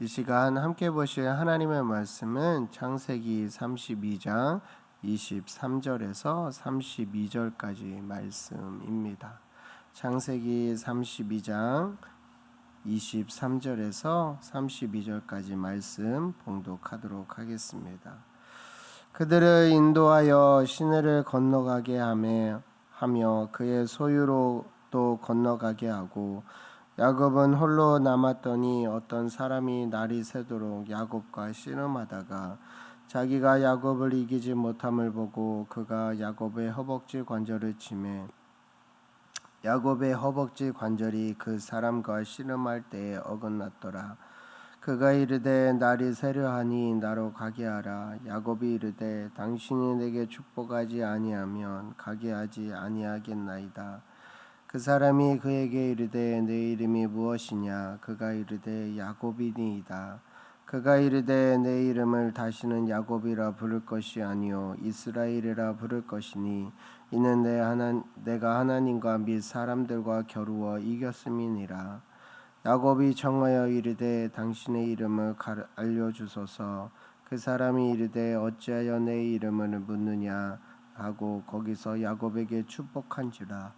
이 시간 함께 보실 하나님의 말씀은 창세기 32장 23절에서 32절까지 말씀입니다. 창세기 32장 23절에서 32절까지 말씀 봉독하도록 하겠습니다. 그들을 인도하여 시내를 건너가게 하며 그의 소유로 또 건너가게 하고 야곱은 홀로 남았더니 어떤 사람이 날이 새도록 야곱과 씨름하다가 자기가 야곱을 이기지 못함을 보고 그가 야곱의 허벅지 관절을 치매 야곱의 허벅지 관절이 그 사람과 씨름할 때에 어긋났더라. 그가 이르되 날이 새려하니 나로 가게 하라. 야곱이 이르되 당신이 내게 축복하지 아니하면 가게 하지 아니하겠나이다. 그 사람이 그에게 이르되 내 이름이 무엇이냐? 그가 이르되 야곱이니이다. 그가 이르되 내 이름을 다시는 야곱이라 부를 것이 아니요 이스라엘이라 부를 것이니 이는 내가 하나님과 및 사람들과 겨루어 이겼음이니라. 야곱이 청하여 이르되 당신의 이름을 알려주소서. 그 사람이 이르되 어찌하여 내 이름을 묻느냐 하고 거기서 야곱에게 축복한지라.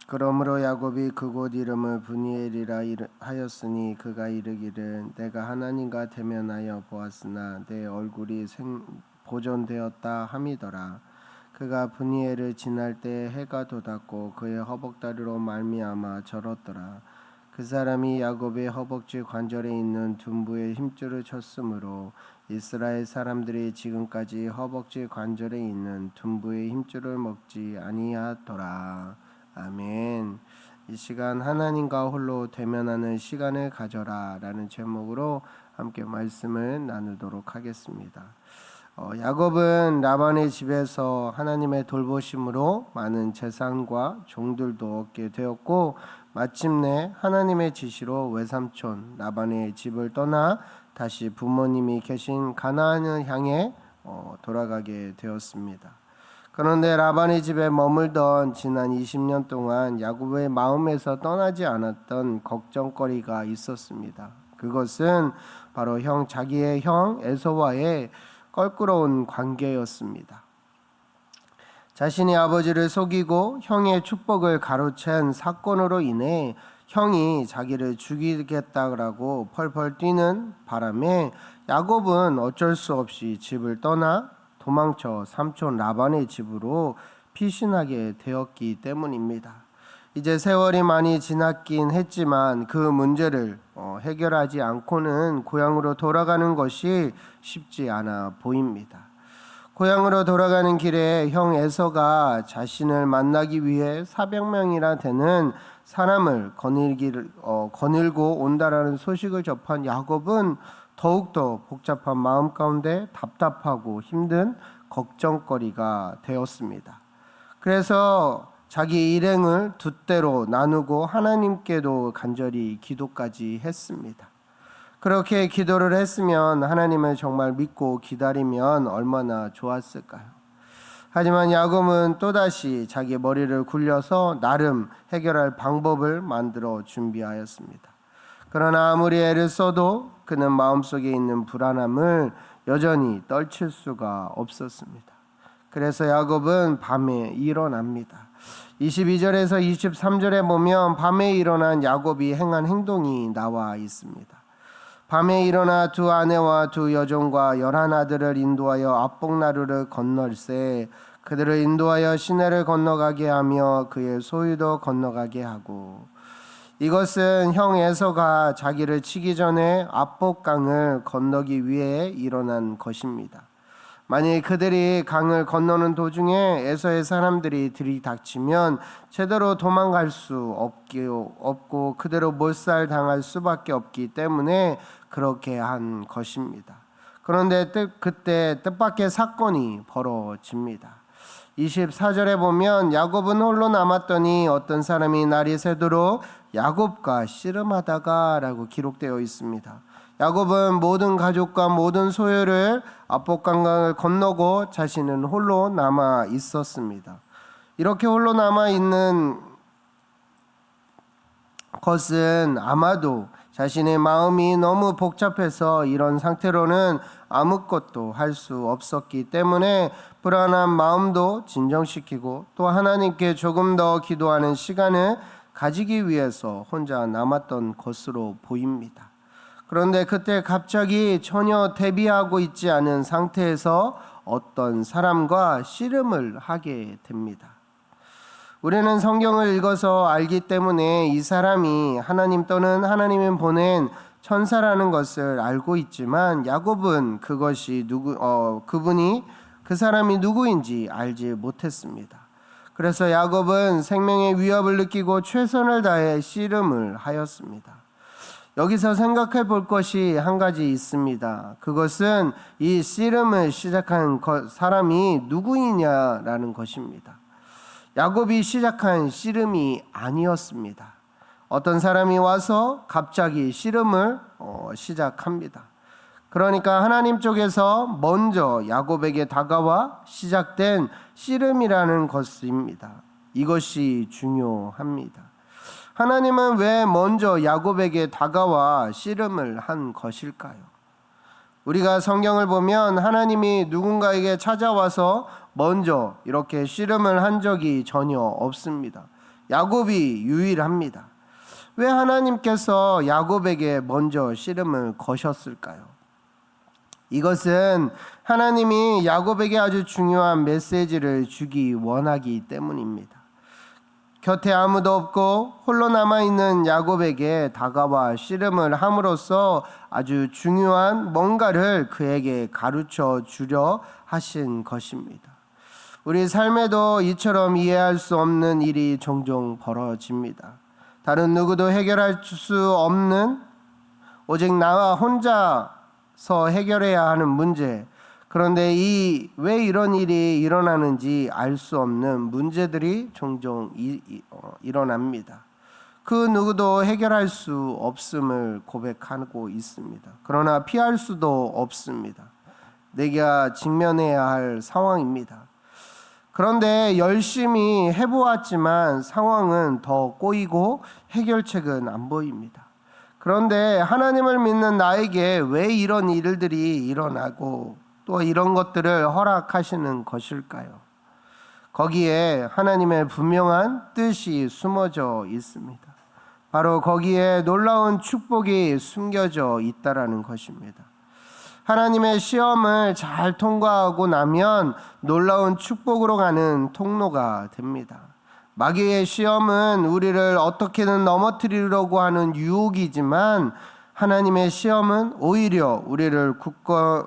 그러므로 야곱이 그곳 이름을 브니엘이라 하였으니 그가 이르기를 내가 하나님과 대면하여 보았으나 내 얼굴이 보존되었다 함이더라. 그가 브니엘을 지날 때 해가 돋았고 그의 허벅다리로 말미암아 절었더라. 그 사람이 야곱의 허벅지 관절에 있는 둔부의 힘줄을 쳤으므로 이스라엘 사람들이 지금까지 허벅지 관절에 있는 둔부의 힘줄을 먹지 아니하더라. 아멘. 이 시간 하나님과 홀로 대면하는 시간을 가져라 라는 제목으로 함께 말씀을 나누도록 하겠습니다. 야곱은 라반의 집에서 하나님의 돌보심으로 많은 재산과 종들도 얻게 되었고 마침내 하나님의 지시로 외삼촌 라반의 집을 떠나 다시 부모님이 계신 가나안을 향해 돌아가게 되었습니다. 그런데 라반의 집에 머물던 지난 20년 동안 야곱의 마음에서 떠나지 않았던 걱정거리가 있었습니다. 그것은 바로 자기의 형 에서와의 껄끄러운 관계였습니다. 자신이 아버지를 속이고 형의 축복을 가로챈 사건으로 인해 형이 자기를 죽이겠다고 펄펄 뛰는 바람에 야곱은 어쩔 수 없이 집을 떠나 도망쳐 삼촌 라반의 집으로 피신하게 되었기 때문입니다. 이제 세월이 많이 지났긴 했지만 그 문제를 해결하지 않고는 고향으로 돌아가는 것이 쉽지 않아 보입니다. 고향으로 돌아가는 길에 형 에서가 자신을 만나기 위해 400명이나 되는 사람을 거닐고 온다라는 소식을 접한 야곱은 더욱더 복잡한 마음 가운데 답답하고 힘든 걱정거리가 되었습니다. 그래서 자기 일행을 두 때로 나누고 하나님께도 간절히 기도까지 했습니다. 그렇게 기도를 했으면 하나님을 정말 믿고 기다리면 얼마나 좋았을까요? 하지만 야곱은 또다시 자기 머리를 굴려서 나름 해결할 방법을 만들어 준비하였습니다. 그러나 아무리 애를 써도 그는 마음속에 있는 불안함을 여전히 떨칠 수가 없었습니다. 그래서 야곱은 밤에 일어납니다. 22절에서 23절에 보면 밤에 일어난 야곱이 행한 행동이 나와 있습니다. 밤에 일어나 두 아내와 두 여종과 11아들을 인도하여 압복나루를 건널세 그들을 인도하여 시내를 건너가게 하며 그의 소유도 건너가게 하고 이것은 형 에서가 자기를 치기 전에 압복강을 건너기 위해 일어난 것입니다. 만약 그들이 강을 건너는 도중에 에서의 사람들이 들이닥치면 제대로 도망갈 수 없고 그대로 몰살당할 수밖에 없기 때문에 그렇게 한 것입니다. 그런데 그때 뜻밖의 사건이 벌어집니다. 24절에 보면 야곱은 홀로 남았더니 어떤 사람이 날이 새도록 야곱과 씨름하다가 라고 기록되어 있습니다. 야곱은 모든 가족과 모든 소유를 압복강을 건너고 자신은 홀로 남아 있었습니다. 이렇게 홀로 남아 있는 것은 아마도 자신의 마음이 너무 복잡해서 이런 상태로는 아무것도 할 수 없었기 때문에 불안한 마음도 진정시키고 또 하나님께 조금 더 기도하는 시간을 가지기 위해서 혼자 남았던 것으로 보입니다. 그런데 그때 갑자기 전혀 대비하고 있지 않은 상태에서 어떤 사람과 씨름을 하게 됩니다. 우리는 성경을 읽어서 알기 때문에 이 사람이 하나님 또는 하나님이 보낸 천사라는 것을 알고 있지만 야곱은 그분이 그 사람이 누구인지 알지 못했습니다. 그래서 야곱은 생명의 위협을 느끼고 최선을 다해 씨름을 하였습니다. 여기서 생각해 볼 것이 한 가지 있습니다. 그것은 이 씨름을 시작한 사람이 누구이냐라는 것입니다. 야곱이 시작한 씨름이 아니었습니다. 어떤 사람이 와서 갑자기 씨름을 시작합니다. 그러니까 하나님 쪽에서 먼저 야곱에게 다가와 시작된 씨름이라는 것입니다. 이것이 중요합니다. 하나님은 왜 먼저 야곱에게 다가와 씨름을 한 것일까요? 우리가 성경을 보면 하나님이 누군가에게 찾아와서 먼저 이렇게 씨름을 한 적이 전혀 없습니다. 야곱이 유일합니다. 왜 하나님께서 야곱에게 먼저 씨름을 거셨을까요? 이것은 하나님이 야곱에게 아주 중요한 메시지를 주기 원하기 때문입니다. 곁에 아무도 없고 홀로 남아있는 야곱에게 다가와 씨름을 함으로써 아주 중요한 뭔가를 그에게 가르쳐 주려 하신 것입니다. 우리 삶에도 이처럼 이해할 수 없는 일이 종종 벌어집니다. 다른 누구도 해결할 수 없는 오직 나와 혼자서 해결해야 하는 문제, 그런데 왜 이런 일이 일어나는지 알 수 없는 문제들이 종종 일어납니다. 그 누구도 해결할 수 없음을 고백하고 있습니다. 그러나 피할 수도 없습니다. 내가 직면해야 할 상황입니다. 그런데 열심히 해보았지만 상황은 더 꼬이고 해결책은 안 보입니다. 그런데 하나님을 믿는 나에게 왜 이런 일들이 일어나고 또 이런 것들을 허락하시는 것일까요? 거기에 하나님의 분명한 뜻이 숨어져 있습니다. 바로 거기에 놀라운 축복이 숨겨져 있다라는 것입니다. 하나님의 시험을 잘 통과하고 나면 놀라운 축복으로 가는 통로가 됩니다. 마귀의 시험은 우리를 어떻게든 넘어뜨리려고 하는 유혹이지만 하나님의 시험은 오히려 우리를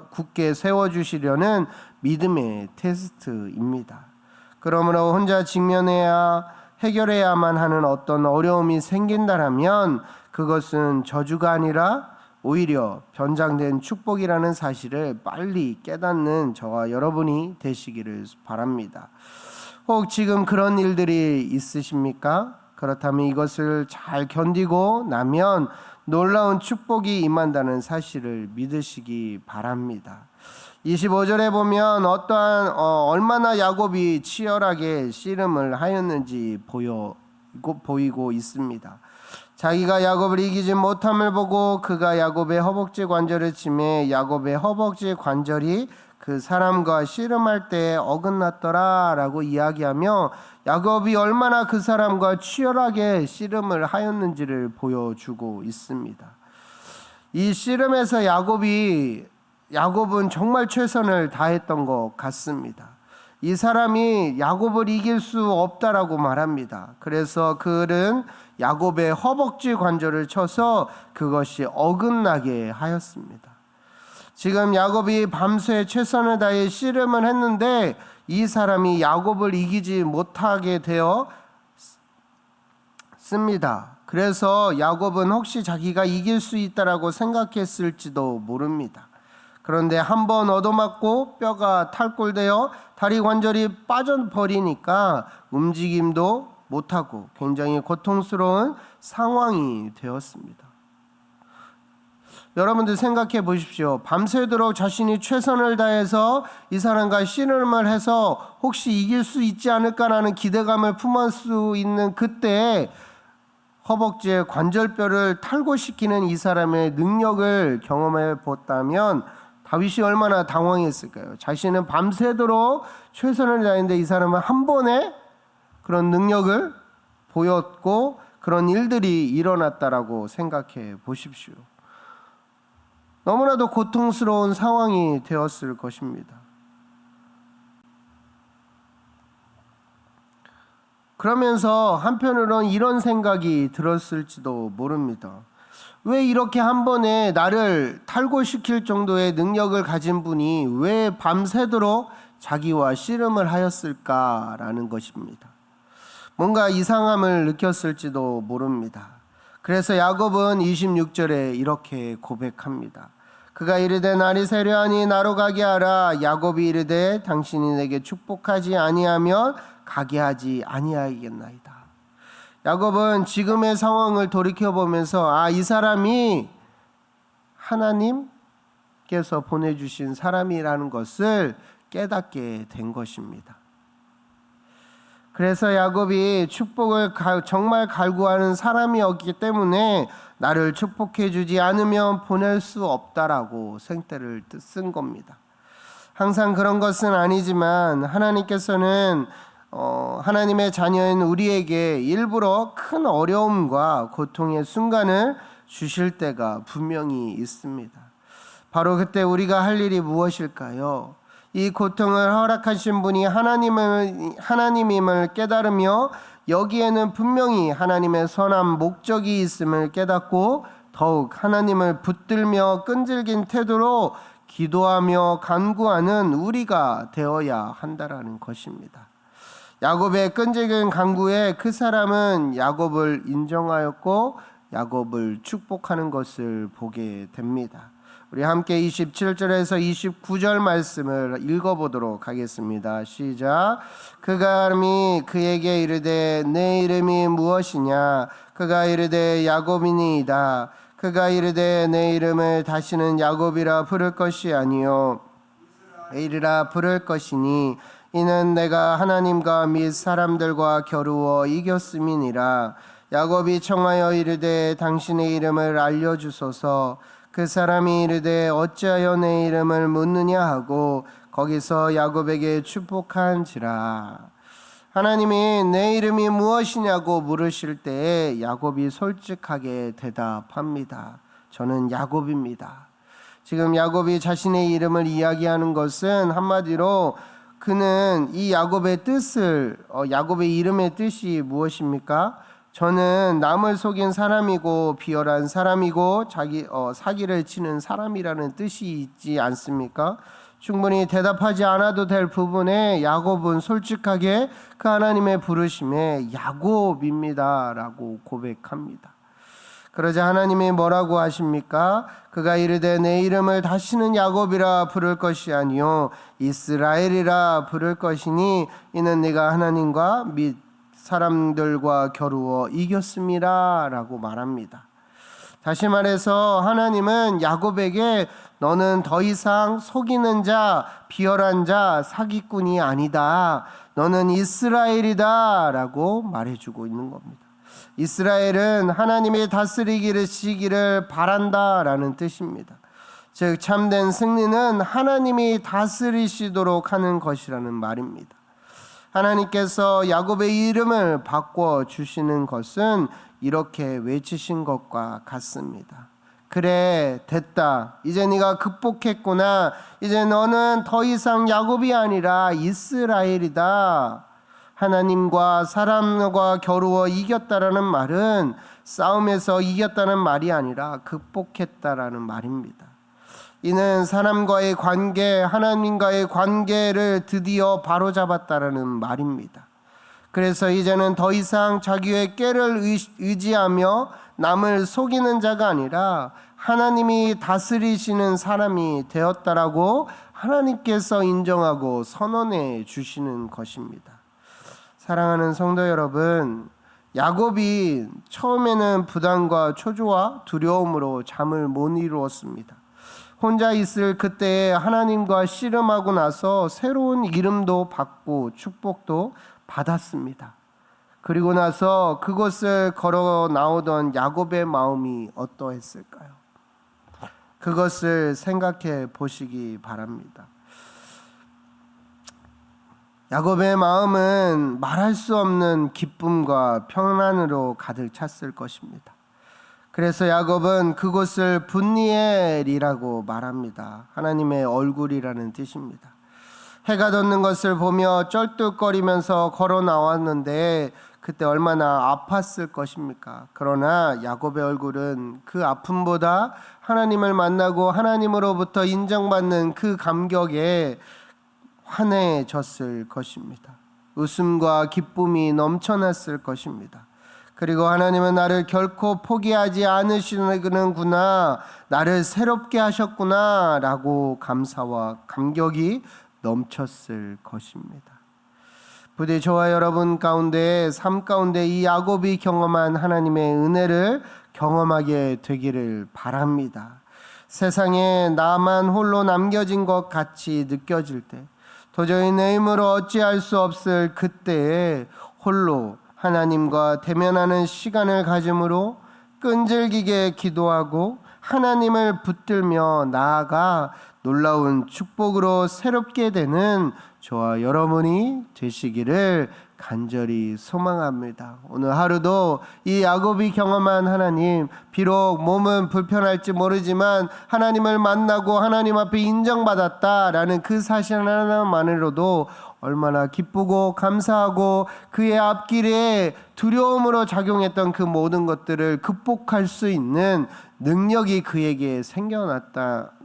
굳게 세워주시려는 믿음의 테스트입니다. 그러므로 혼자 해결해야만 하는 어떤 어려움이 생긴다면 그것은 저주가 아니라 오히려 변장된 축복이라는 사실을 빨리 깨닫는 저와 여러분이 되시기를 바랍니다. 혹 지금 그런 일들이 있으십니까? 그렇다면 이것을 잘 견디고 나면 놀라운 축복이 임한다는 사실을 믿으시기 바랍니다. 25절에 보면 얼마나 야곱이 치열하게 씨름을 하였는지 보이고 있습니다. 자기가 야곱을 이기지 못함을 보고 그가 야곱의 허벅지 관절을 치매 야곱의 허벅지 관절이 그 사람과 씨름할 때 어긋났더라 라고 이야기하며 야곱이 얼마나 그 사람과 치열하게 씨름을 하였는지를 보여주고 있습니다. 이 씨름에서 야곱은 정말 최선을 다했던 것 같습니다. 이 사람이 야곱을 이길 수 없다라고 말합니다. 그래서 그는 야곱의 허벅지 관절을 쳐서 그것이 어긋나게 하였습니다. 지금 야곱이 밤새 최선을 다해 씨름을 했는데 이 사람이 야곱을 이기지 못하게 되었습니다. 그래서 야곱은 혹시 자기가 이길 수 있다라고 생각했을지도 모릅니다. 그런데 한번 얻어맞고 뼈가 탈골되어 다리 관절이 빠져버리니까 움직임도 못하고 굉장히 고통스러운 상황이 되었습니다. 여러분들 생각해 보십시오. 밤새도록 자신이 최선을 다해서 이 사람과 씨름을 해서 혹시 이길 수 있지 않을까라는 기대감을 품을 수 있는 그때 허벅지의 관절뼈를 탈골시키는 이 사람의 능력을 경험해 봤다면 다윗이 얼마나 당황했을까요? 자신은 밤새도록 최선을 다했는데 이 사람은 한 번에 그런 능력을 보였고 그런 일들이 일어났다라고 생각해 보십시오. 너무나도 고통스러운 상황이 되었을 것입니다. 그러면서 한편으로는 이런 생각이 들었을지도 모릅니다. 왜 이렇게 한 번에 나를 탈골시킬 정도의 능력을 가진 분이 왜 밤새도록 자기와 씨름을 하였을까라는 것입니다. 뭔가 이상함을 느꼈을지도 모릅니다. 그래서 야곱은 26절에 이렇게 고백합니다. 그가 이르되 날이 세려하니 나로 가게 하라. 야곱이 이르되 당신이 내게 축복하지 아니하면 가게 하지 아니하겠나이다. 야곱은 지금의 상황을 돌이켜보면서 이 사람이 하나님께서 보내주신 사람이라는 것을 깨닫게 된 것입니다. 그래서 야곱이 축복을 정말 갈구하는 사람이었기 때문에 나를 축복해 주지 않으면 보낼 수 없다라고 생떼를 쓴 겁니다. 항상 그런 것은 아니지만 하나님께서는 하나님의 자녀인 우리에게 일부러 큰 어려움과 고통의 순간을 주실 때가 분명히 있습니다. 바로 그때 우리가 할 일이 무엇일까요? 이 고통을 허락하신 분이 하나님임을 깨달으며 여기에는 분명히 하나님의 선한 목적이 있음을 깨닫고 더욱 하나님을 붙들며 끈질긴 태도로 기도하며 간구하는 우리가 되어야 한다라는 것입니다. 야곱의 끈질긴 간구에 그 사람은 야곱을 인정하였고 야곱을 축복하는 것을 보게 됩니다. 우리 함께 27절에서 29절 말씀을 읽어보도록 하겠습니다. 시작. 그가 그에게 이르되 내 이름이 무엇이냐? 그가 이르되 야곱이니이다. 그가 이르되 내 이름을 다시는 야곱이라 부를 것이 아니요 이스라엘이라 부를 것이니 이는 내가 하나님과 및 사람들과 겨루어 이겼음이니라. 야곱이 청하여 이르되 당신의 이름을 알려주소서. 그 사람이 이르되 어찌하여 내 이름을 묻느냐 하고 거기서 야곱에게 축복한지라. 하나님이 내 이름이 무엇이냐고 물으실 때에 야곱이 솔직하게 대답합니다. 저는 야곱입니다. 지금 야곱이 자신의 이름을 이야기하는 것은 한마디로 그는 이 야곱의 뜻을 야곱의 이름의 뜻이 무엇입니까? 저는 남을 속인 사람이고 비열한 사람이고 사기를 치는 사람이라는 뜻이 있지 않습니까? 충분히 대답하지 않아도 될 부분에 야곱은 솔직하게 그 하나님의 부르심에 야곱입니다 라고 고백합니다. 그러자 하나님이 뭐라고 하십니까? 그가 이르되 내 이름을 다시는 야곱이라 부를 것이 아니요 이스라엘이라 부를 것이니 이는 네가 하나님과 및 사람들과 겨루어 이겼습니다 라고 말합니다. 다시 말해서 하나님은 야곱에게 너는 더 이상 속이는 자, 비열한 자, 사기꾼이 아니다. 너는 이스라엘이다 라고 말해주고 있는 겁니다. 이스라엘은 하나님이 다스리기를 바란다 라는 뜻입니다. 즉 참된 승리는 하나님이 다스리시도록 하는 것이라는 말입니다. 하나님께서 야곱의 이름을 바꿔주시는 것은 이렇게 외치신 것과 같습니다. 그래 됐다. 이제 네가 극복했구나. 이제 너는 더 이상 야곱이 아니라 이스라엘이다. 하나님과 사람과 겨루어 이겼다라는 말은 싸움에서 이겼다는 말이 아니라 극복했다라는 말입니다. 이는 사람과의 관계, 하나님과의 관계를 드디어 바로잡았다라는 말입니다. 그래서 이제는 더 이상 자기의 꾀를 의지하며 남을 속이는 자가 아니라 하나님이 다스리시는 사람이 되었다라고 하나님께서 인정하고 선언해 주시는 것입니다. 사랑하는 성도 여러분, 야곱이 처음에는 부담과 초조와 두려움으로 잠을 못 이루었습니다. 혼자 있을 그때에 하나님과 씨름하고 나서 새로운 이름도 받고 축복도 받았습니다. 그리고 나서 그곳을 걸어 나오던 야곱의 마음이 어떠했을까요? 그것을 생각해 보시기 바랍니다. 야곱의 마음은 말할 수 없는 기쁨과 평안으로 가득 찼을 것입니다. 그래서 야곱은 그곳을 분니엘이라고 말합니다. 하나님의 얼굴이라는 뜻입니다. 해가 돋는 것을 보며 쩔뚝거리면서 걸어 나왔는데 그때 얼마나 아팠을 것입니까? 그러나 야곱의 얼굴은 그 아픔보다 하나님을 만나고 하나님으로부터 인정받는 그 감격에 환해졌을 것입니다. 웃음과 기쁨이 넘쳐났을 것입니다. 그리고 하나님은 나를 결코 포기하지 않으시는구나, 나를 새롭게 하셨구나 라고 감사와 감격이 넘쳤을 것입니다. 부디 저와 여러분 가운데, 삶 가운데 이 야곱이 경험한 하나님의 은혜를 경험하게 되기를 바랍니다. 세상에 나만 홀로 남겨진 것 같이 느껴질 때, 도저히 내 힘으로 어찌할 수 없을 그때에 홀로 하나님과 대면하는 시간을 가짐으로 끈질기게 기도하고 하나님을 붙들며 나아가 놀라운 축복으로 새롭게 되는 저와 여러분이 되시기를 간절히 소망합니다. 오늘 하루도 이 야곱이 경험한 하나님, 비록 몸은 불편할지 모르지만 하나님을 만나고 하나님 앞에 인정받았다라는 그 사실 하나만으로도 얼마나 기쁘고 감사하고 그의 앞길에 두려움으로 작용했던 그 모든 것들을 극복할 수 있는 능력이 그에게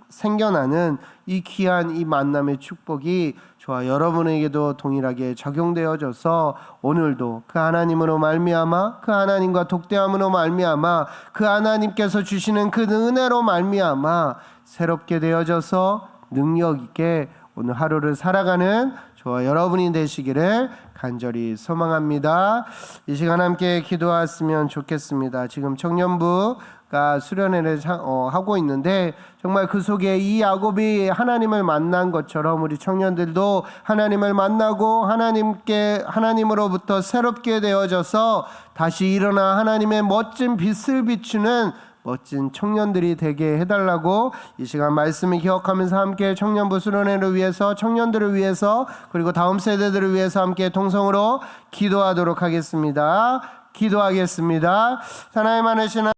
생겨나는 이 귀한 이 만남의 축복이 저와 여러분에게도 동일하게 적용되어져서 오늘도 그 하나님으로 말미암아, 그 하나님과 독대함으로 말미암아, 그 하나님께서 주시는 그 은혜로 말미암아 새롭게 되어져서 능력 있게 오늘 하루를 살아가는 저와 여러분이 되시기를 간절히 소망합니다. 이 시간 함께 기도했으면 좋겠습니다. 지금 청년부가 수련회를 하고 있는데 정말 그 속에 이 야곱이 하나님을 만난 것처럼 우리 청년들도 하나님을 만나고 하나님으로부터 새롭게 되어져서 다시 일어나 하나님의 멋진 빛을 비추는 멋진 청년들이 되게 해달라고 이 시간 말씀을 기억하면서 함께 청년부 수련회를 위해서, 청년들을 위해서, 그리고 다음 세대들을 위해서 함께 동성으로 기도하도록 하겠습니다. 기도하겠습니다. 하나님 많으신